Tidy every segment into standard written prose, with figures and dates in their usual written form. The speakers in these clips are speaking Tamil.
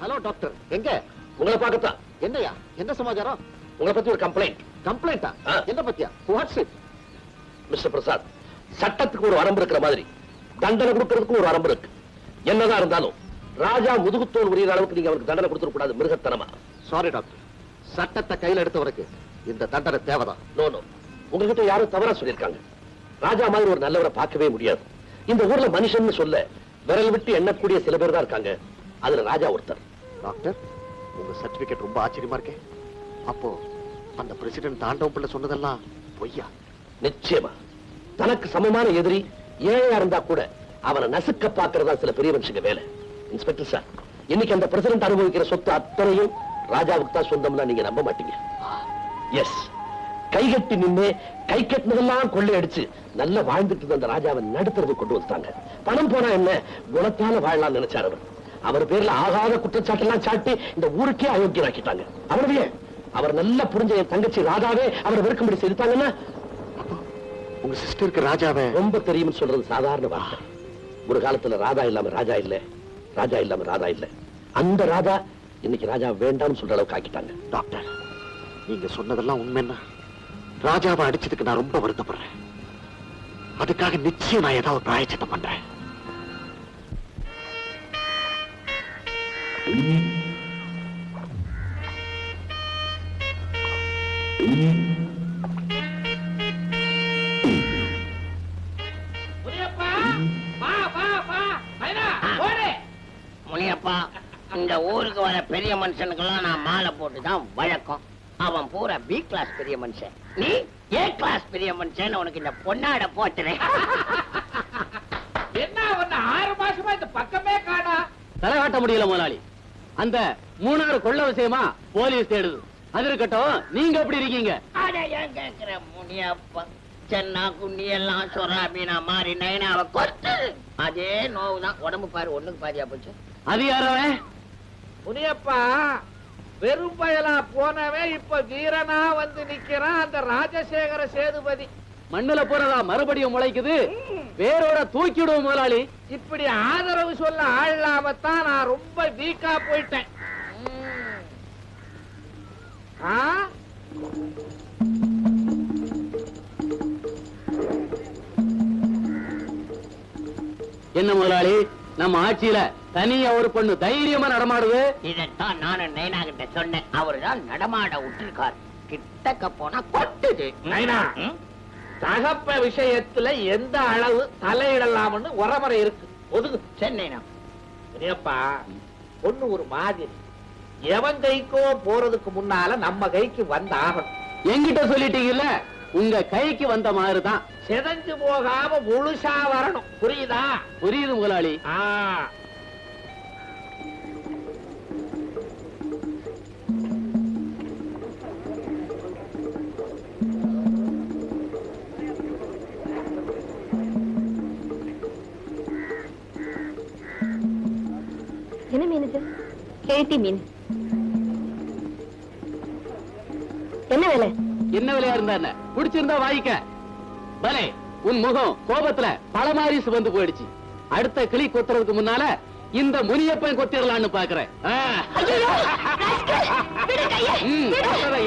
ஹலோ டாக்டர், எங்க? உங்களை பார்க்கத்தான். என்னையா, என்ன சமாச்சாரம்? உங்களை பத்தி ஒரு கம்ப்ளைண்ட். கம்ப்ளைண்டா? என்ன பத்தியா? Watts it? மிஸ்டர் பிரசாத், சட்டத்துக்கு ஒரு வரம்பு இருக்கிற மாதிரி தண்டனை கொடுக்கறதுக்கு ஒரு வரம்பு இருக்கு. என்னதான் இருந்தாலும் ராஜா முதுகுத்தோல் உரிய அளவுக்கு நீங்க அவருக்கு தண்டனை கொடுத்துட கூடாது, மிருகத்தனமா. சாரி டாக்டர், சட்டத்தை கையில் எடுத்தவருக்கு இந்த தண்டனை தேவைதான். நோ நோ, உங்ககிட்ட யாரும் தவறா சொல்லியிருக்காங்க. ராஜா மாதிரி ஒரு நல்லவரை பார்க்கவே முடியாது. இந்த ஊர்ல மனுஷன் சொல்ல விரல் விட்டு எண்ணக்கூடிய சில பேர் தான் இருக்காங்க. அதுல ராஜா ஒருத்தர். டாக்டர், உங்க சர்டிபிகேட் ரொம்ப ஆச்சரியமா இருக்கே. அப்போ அந்த பிரசிடென்ட் தாண்டவம் பிள்ளை சொன்னதெல்லாம் பொய்யா? நிச்சயமா. தனக்கு சமமான எதிரி ஏழையா இருந்தா கூட அவனை நசுக்க பாக்குறதா சில பெரிய மனுஷங்க வேலை. இன்ஸ்பெக்டர் சார், இன்னைக்கு அந்த பிரசிடென்ட் அனுபவிக்கிற சொத்து அத்தனையும் ராஜாவுக்கு தான் சொந்தம்னா நீங்க நம்ப மாட்டீங்க. எஸ், கைகட்டி நின்று கை கட்டினதெல்லாம் கொள்ளையடிச்சு நல்ல வாழ்ந்துட்டு அந்த ராஜாவை நடுத்தரவு கொண்டு வந்துட்டாங்க. பணம் போனா என்ன, குணத்தால வாழலாம் நினைச்சார் அவர். அவர் பேர்ல ஆகாத குற்றச்சாட்டெல்லாம் சாட்டி இந்த ஊருக்கே அயோக்கியராக்கிட்டாங்க. அவரவே அவர் நல்லா புரிஞ்ச என் தங்கச்சி ராதாவே அவரை வெறுக்கும்படி செய்துட்டாங்கன்னா, உங்க சிஸ்டருக்கு ராஜாவே ரொம்ப தெரியும் சொல்றது சாதாரண வார்த்தை. ஒரு காலத்துல ராதா இல்லாம ராஜா இல்ல, ராஜா இல்லாம ராதா இல்ல. அந்த ராதா இன்னைக்கு ராஜா வேண்டாம்னு சொல்ற அளவுக்கு ஆக்கிட்டாங்க. டாக்டர், நீங்க சொன்னதெல்லாம் உண்மைன்னா ராஜாவை அடிச்சதுக்கு நான் ரொம்ப வருத்தப்படுறேன். அதுக்காக நிச்சயம் நான் ஏதாவது பிராயச்சித்தம் பண்றேன். முனியப்பா, இந்த ஊருக்கு வர பெரிய மனுஷனுக்கெல்லாம் நான் மாலை போட்டுதான் வழக்கம். அவன் பூரா பி கிளாஸ் பெரிய மனுஷன், நீ ஏ கிளாஸ் பெரிய மனுஷன். உனக்கு இந்த பொன்னாட போட்டுறேன். என்ன ஒண்ணு 6 மாசமா இந்த பக்கமே காணா. தலை காட்ட முடியல முதலாளி. அந்த 3 கொள்ள விஷயமா போலீஸ் தேடுது. அது இருக்கட்டும், நீங்க எப்படி இருக்கீங்க? அட ஏன் கேக்குற முனியப்பா, சென்னா குண்ணி எல்லாம் சொரா மீனா மாறி நயனாவை கொத்து அதே நோவுதான். உடம்பு பாரு, ஒண்ணுக்கு பாதியா போச்சு. அது யாரவன்? முனியப்பா, வெறும் பயலா போனவன் இப்ப வீரனா வந்து நிக்கிறான். அந்த ராஜசேகர சேதுபதி மண்ணுல போறதா மறுபடியும் முளைக்குது. வேரோட தூக்கிடுவோம் முதலாளி. இப்படி ஆதரவு சொல்ல ஆள் இல்லாமத்தான் நான் ரொம்ப வீக்கா போயிட்டேன். என்ன முதலாளி, நம்ம ஆட்சியில தனியா ஒரு பொண்ணு தைரியமா நடமாடுது. இதத்தான் நானும் நைனா கிட்ட சொன்னேன். அவருதான் நடமாட விட்டுருக்கார். கிட்டக்க போனா கொட்டுது. நைனா, தகப்ப விஷயத்துல எந்த அளவு தலையிடலாம்னு உரமுறை இருக்கு. ஒதுக்கு. சரி நைனா. முனியப்பா, பொண்ணு ஒரு மாதிரி. எவன் கைக்கோ போறதுக்கு முன்னால நம்ம கைக்கு வந்த ஆகணும். என்கிட்ட சொல்லிட்டீங்கல்ல, உங்க கைக்கு வந்த மாதிரிதான். செதஞ்சு போகாம முழுசா வரணும். புரியுதா? புரியுது முதலாளி. என்ன மீன் இது? கெளுத்தி மீன். என்ன விலை? என்ன விலையா இருந்தா என்ன, பிடிச்சிருந்தா வாங்கிக்க. பலே, உன் முகம் கோபத்துல பழமாரி சிவந்து போயிடுச்சு. அடுத்த கிளி கொத்துறதுக்கு முன்னால இந்த முனியப்பன் கொத்திடலான்னு பாக்குறேன்.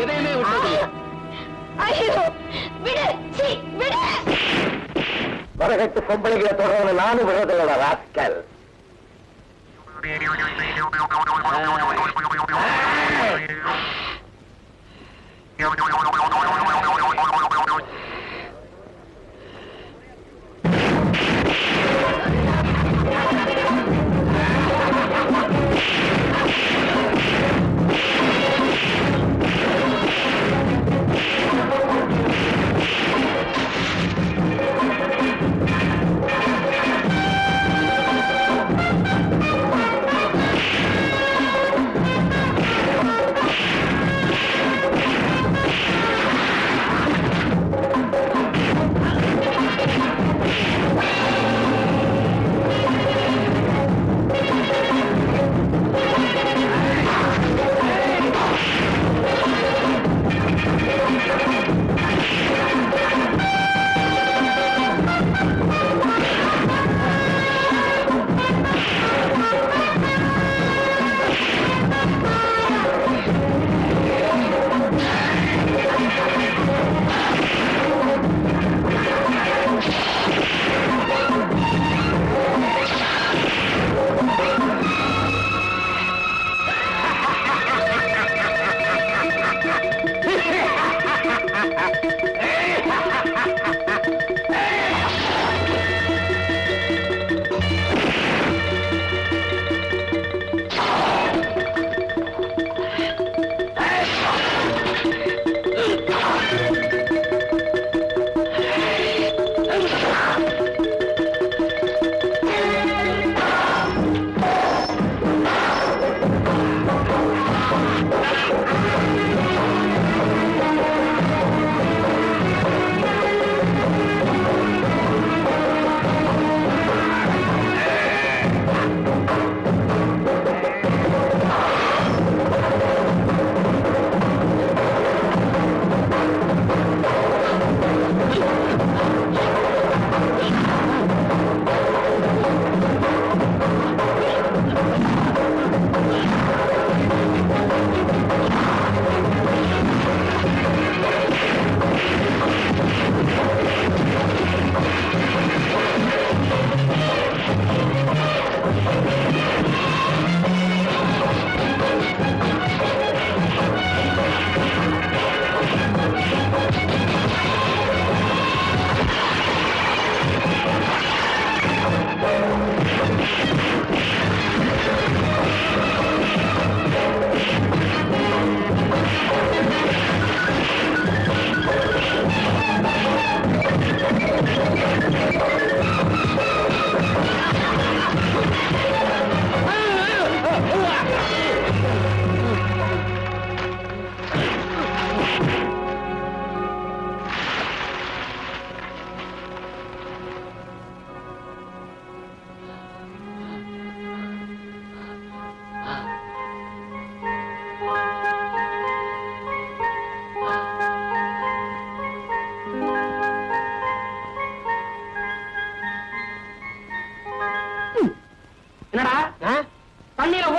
எதையுமே விட்டு வரகட்டு பொம்பளைகளை தொடர்ந்து நானும் விடுறதில்ல ராஸ்கல்.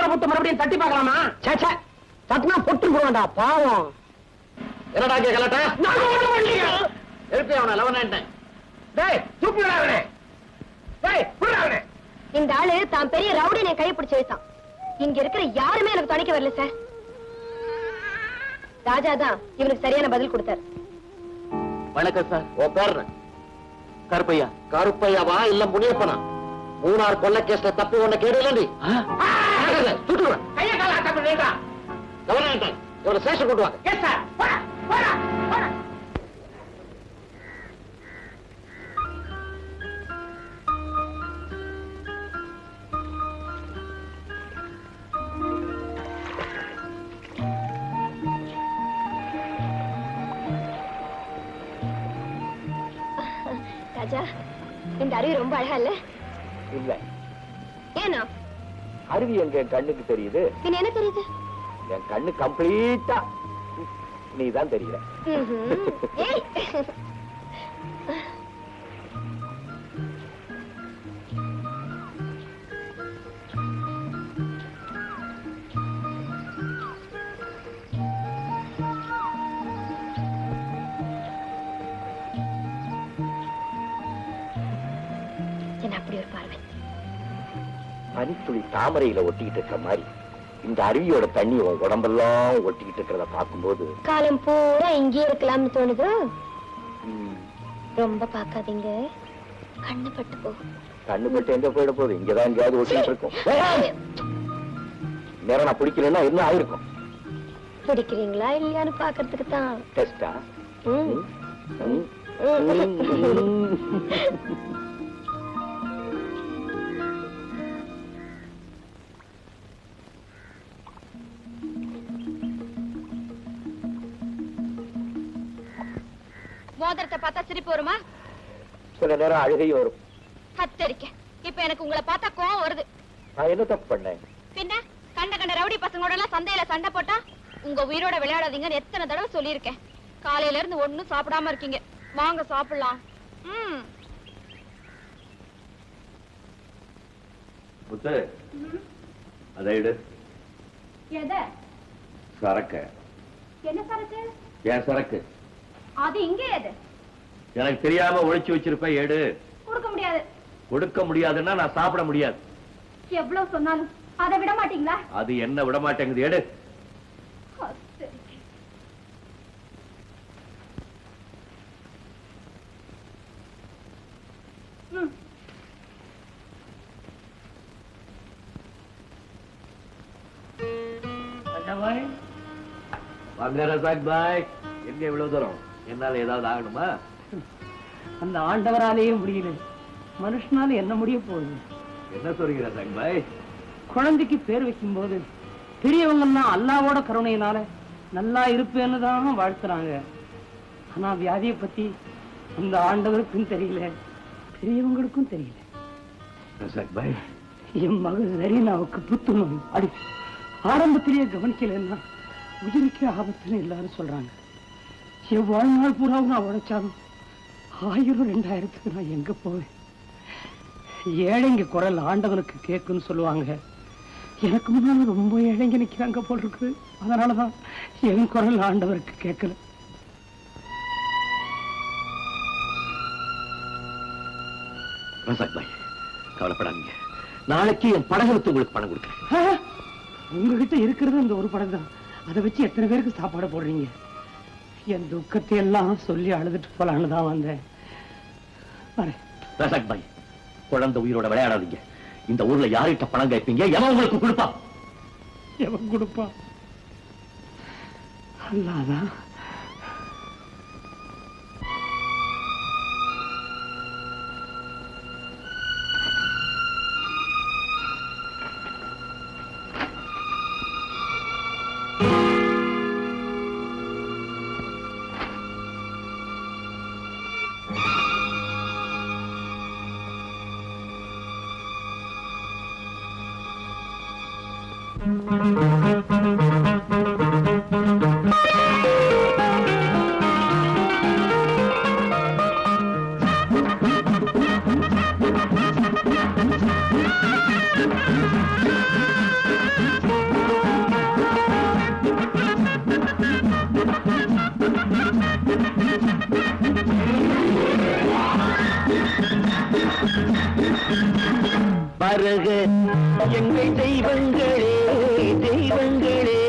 தாமரை முத்து மறுபடியும் தட்டி பார்க்கலாமா? சேச்சே, தட்டினா பொட்டு போவேண்டா, பாவம். என்னடா கேட்கலட்டா? எழுப்பி அவனை 11 டேய் தூக்குடா அவனை. டேய் புடுடா அவனை. இந்த ஆளு தான் பெரிய ரவுடி என்னை கை பிடிச்சு இழுத்தான். இங்க இருக்கிற யாருமே எனக்கு துணைக்க வரல சார். ராஜா தான் இவனுக்கு சரியான பதில் கொடுத்தார். வணக்கம் சார். உன் பேர் என்ன? கருப்பையா. கருப்பையாவா இல்ல முனியப்பனா? மூணார் கொள்ள கேஸ்ல தப்பி ஒண்ணு கேடுலண்டி. கைய கால அட்டை பண்ணிடா. கவர்னர் இவரை ஸ்டேஷன் கொண்டு வாங்க. Yes sir. போடா போடா போடா. ராஜா, இந்த அருவி ரொம்ப அழகா இல்ல? இல்ல, ஏனா அருவி எங்க கண்ணுக்கு தெரியுது. பின்ன என்ன தெரியுது? என் கண்ணு கம்ப்ளீட்டா நீதான் தெரியல. ஏய், என்ன அப்படி ஒரு பார்வை? பனித்துளி தாமரையில ஒட்டிக்கிட்டு இருக்க மாதிரி இந்த அருவியோட தண்ணி உன் உடம்பெல்லாம் ஒட்டிக்கிட்டு இருக்கிறத பார்க்கும்போது காலம் பூரா இங்கே இருக்கலாம்னு தோணுது. ரொம்ப பார்க்காதீங்க, கண்ணு பட்டு போகும். கண்ணு பட்டு எங்க போயிட போகுது? இங்கதான் எங்கேயாவது ஒட்டிட்டு இருக்கும். நேரம் நான் பிடிக்கலன்னா என்ன ஆயிருக்கும்? பிடிக்கிறீங்களா இல்லையான்னு பாக்குறதுக்கு தான். டெஸ்டா? மோதிரத்தை பார்த்தா சிரிப்பு வருமா? சில நேரம் அழுகை வரும். கத்தரிக்க இப்ப எனக்கு உங்களை பார்த்தா கோவம் வருது. நான் என்ன தப்பு பண்ணேன்? பின்ன கண்ட கண்ட ரவுடி பசங்களோட எல்லாம் சந்தையில சண்டை போட்டா உங்க உயிரோட விளையாடாதீங்கன்னு எத்தனை தடவை சொல்லியிருக்கேன். காலையில இருந்து ஒண்ணும் சாப்பிடாம இருக்கீங்க. வாங்க சாப்பிடலாம். முத்து, அதை எடு. சரக்கு. என்ன சரக்கு? ஏன் சரக்கு? அது இங்கே எது? எனக்கு தெரியாம ஒளிச்சு வச்சிருப்ப, எடு. கொடுக்க முடியாது. கொடுக்க முடியாதுன்னா நான் சாப்பிட முடியாது. எவ்வளவு சொன்னாலும் அதை விட மாட்டீங்களா? அது என்ன விட மாட்டேங்குது, எடு. எங்க இவ்வளவு தூரம்? என்னால ஏதாவது ஆகணுமா? அந்த ஆண்டவராலேயே முடியல, மனுஷனால என்ன முடிய போகுது? என்ன சொல்றீங்க சாக்பாய்? குழந்தைக்கு பேர் வைக்கும் போது பெரியவங்க எல்லாம் அல்லாவோட கருணையினால நல்லா இருப்பேன்னு தான் வாழ்த்துறாங்க. ஆனா வியாதியை பத்தி அந்த ஆண்டவருக்கும் தெரியல, பெரியவங்களுக்கும் தெரியல. சாக்பாய், என் மகள் ரீனாவுக்கு புத்துநோய். அடி ஆரம்பத்திலேயே கவனிக்கலன்னா உயிருக்கு ஆபத்துன்னு எல்லாரும் சொல்றாங்க. என் வாழ்நாள் பூராவும் நான் உழைச்சாலும் 1000 2000க்கு நான் எங்க போவேன்? ஏழைங்க குரல் ஆண்டவனுக்கு கேட்குன்னு சொல்லுவாங்க. எனக்கு முன்னால ரொம்ப ஏழைங்க நிக்கிறாங்க போல் இருக்கு. அதனாலதான் என் குரல் ஆண்டவருக்கு கேட்கல. ரசாக் பாய், கவலைப்படாதீங்க. நாளைக்கு என் படகுக்கு உங்களுக்கு பணம் கொடுக்குறேன். உங்ககிட்ட இருக்கிறது இந்த ஒரு படம் தான். அதை வச்சு எத்தனை பேருக்கு சாப்பாடு போடுறீங்க? என் துக்கத்தை எல்லாம் சொல்லி அழுதுட்டு போலான்னு தான் வந்தேன். ரசாக் பாய், குழந்தை உயிரோட விளையாடாதீங்க. இந்த ஊர்ல யார்கிட்ட பணம் கேட்பீங்க? எவன் உங்களுக்கு கொடுப்பா? எவன் கொடுப்பா? அல்லாதான். எங்கள் தெய்வங்களே தெய்வங்களே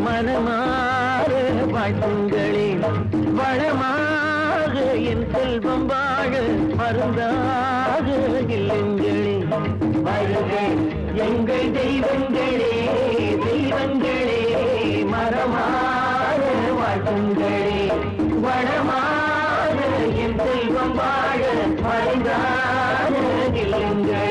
மனமாற வாழ்த்துங்களே வளமாக என் செல்வம் வாழ மருந்தாக இல்லங்களே வருக எங்கள் தெய்வங்களே தெய்வங்களே மரமாற வாழ்த்துங்களே வளமாக என் செல்வம் வாழ மருந்தாக இல்லங்களே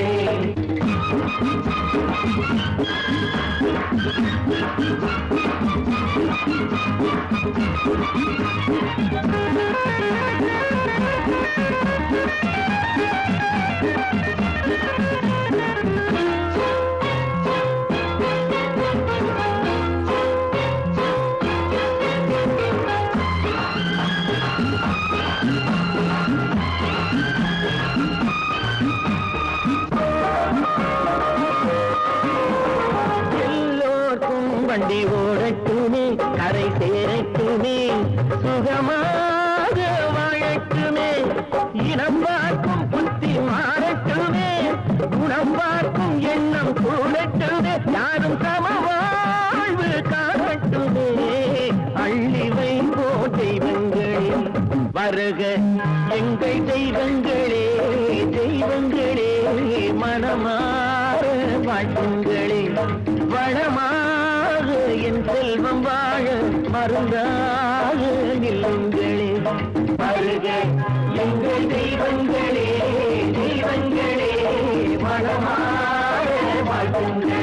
வண்டி ஓடட்டுமே கரை சேரட்டுமே சுகமாக வாழட்டுமே இனம் பார்க்கும் புத்தி மாறட்டுமே குணம் பார்க்கும் எண்ணம் கூடட்டுமே யாரும் சம வாழ்வு காணட்டுமே அள்ளி வைப்போ தெய்வங்களே வருக எங்கள் தெய்வங்களே தெய்வங்களே மனமாற வாழ்த்துங்களே வளமாக என் செல்வம் வாழ மருந்தாக நில்லுங்களே வருக எங்கள் தெய்வங்களே தெய்வங்களே வளமாக வாழ்த்துங்களே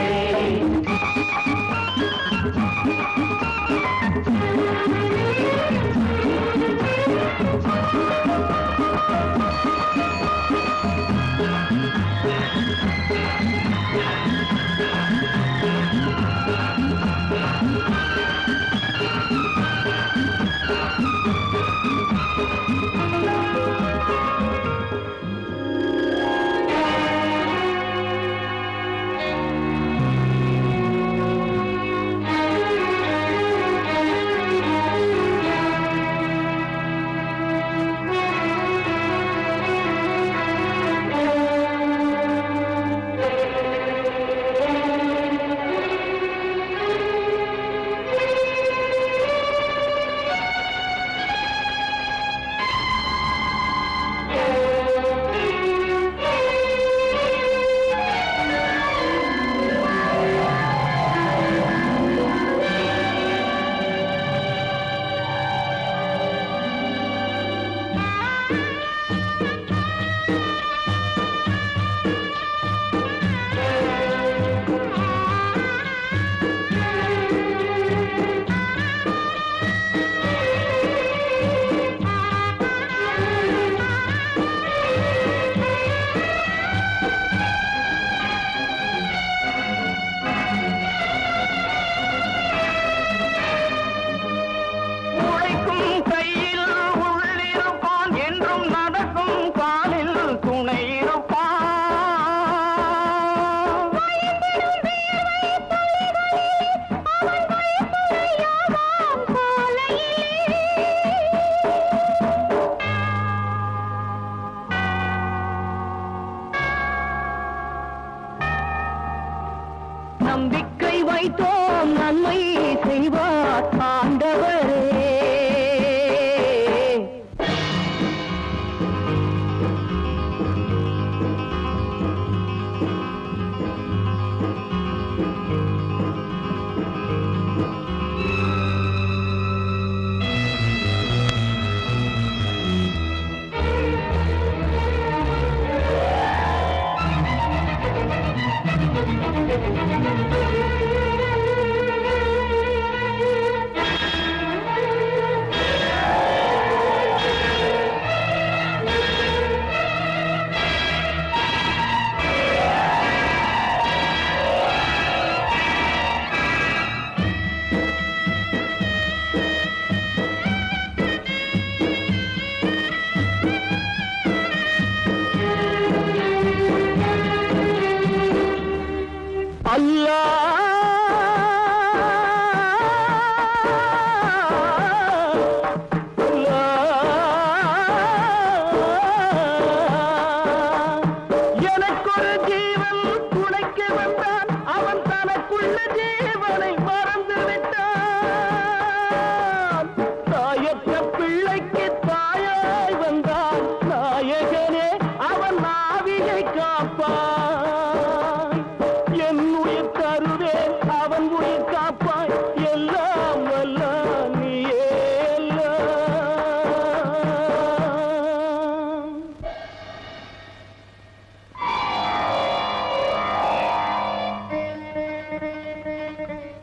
நம்பிக்கை வைத்தோம் நன்மை செய்வார் ஆண்டவரே.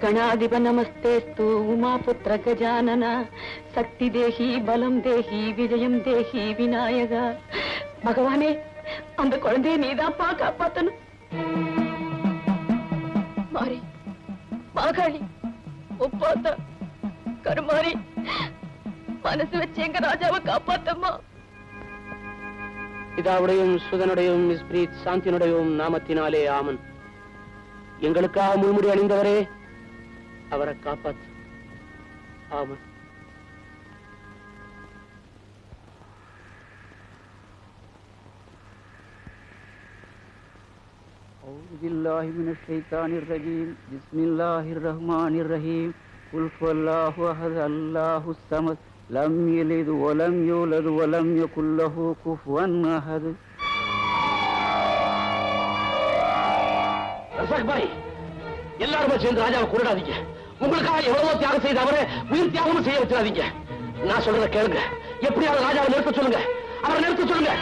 गणाधिप नमस्तेस्तु उमापुत्र गजानन शक्ति देही बलम देही विजयम देही विनायका भगवाने அந்த குழந்தையை நீதான்ப்பா காப்பாத்தணும். மாரி மாகாளி ஒப்பாத்தா கருமாரி மனசு வச்சு எங்க ராஜாவை காப்பாத்தம்மா. பிதாவுடையும் சுதனுடையும் ஸ்பிரிட் சாந்தியினுடையும் நாமத்தினாலே ஆமன். எங்களுக்காக முள்முடி அணிந்தவரே அவரை காப்பாத்து. ஆமன். أعوذ بالله من الشيطان الرجيم بسم الله الرحمن الرحيم قل هو الله أحد الله الصمد لم يلد ولم يولد ولم يكن له كفوا أحد. ரசாக் பாய், எல்லாருமே சேர்ந்து ராஜாவை கொண்டாதீங்க. உங்களுக்காக எவ்வளவோ தியாகம் செய்த அவரை உயிர் தியாகமும் செய்ய வச்சிடாதீங்க. நான் சொல்றத கேளுங்க. எப்படியாவது ராஜாவை நிறுத்த சொல்லுங்க. அவரை நிறுத்த சொல்லுங்க.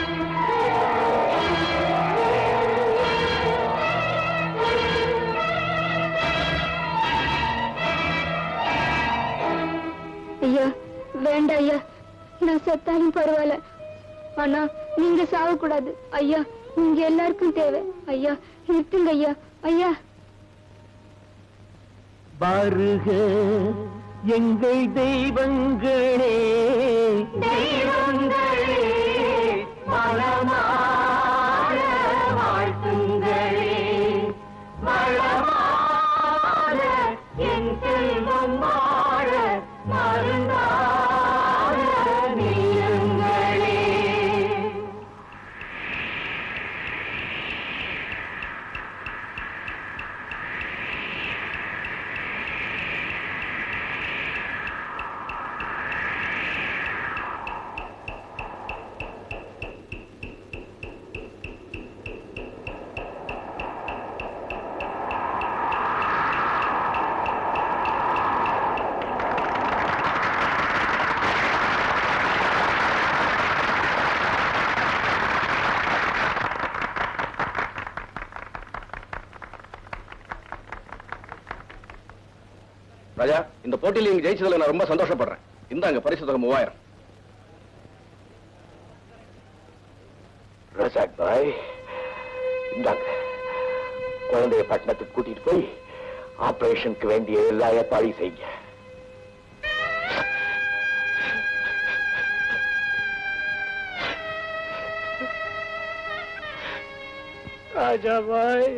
ஐயா வேண்டாம் ஐயா, நான் செத்தாலும் பரவாயில்ல, ஆனா நீங்க சாவக்கூடாது ஐயா. நீங்க எல்லாருக்கும் தேவை ஐயா. நிறுத்துங்க ஐயா. ஐயா வருக எங்கள் தெய்வங்களே தெய்வங்களே மனமார வாழ்த்துங்களே மனமார என் செல்வம் மாற மருந்தார நீருங்களே. ராஜா, இந்த போட்டியில் நீங்க ஜெயிச்சதுல நான் ரொம்ப சந்தோஷப்படுறேன். இந்தாங்க பரிசு தொகை 3000. ரசாக் பாய், இந்தாங்க குழந்தைய பட்டணத்துக்கு கூட்டிட்டு போய் ஆபரேஷனுக்கு வேண்டிய எல்லா ஏற்பாடையும் செய்யுங்க. ராஜா பாய்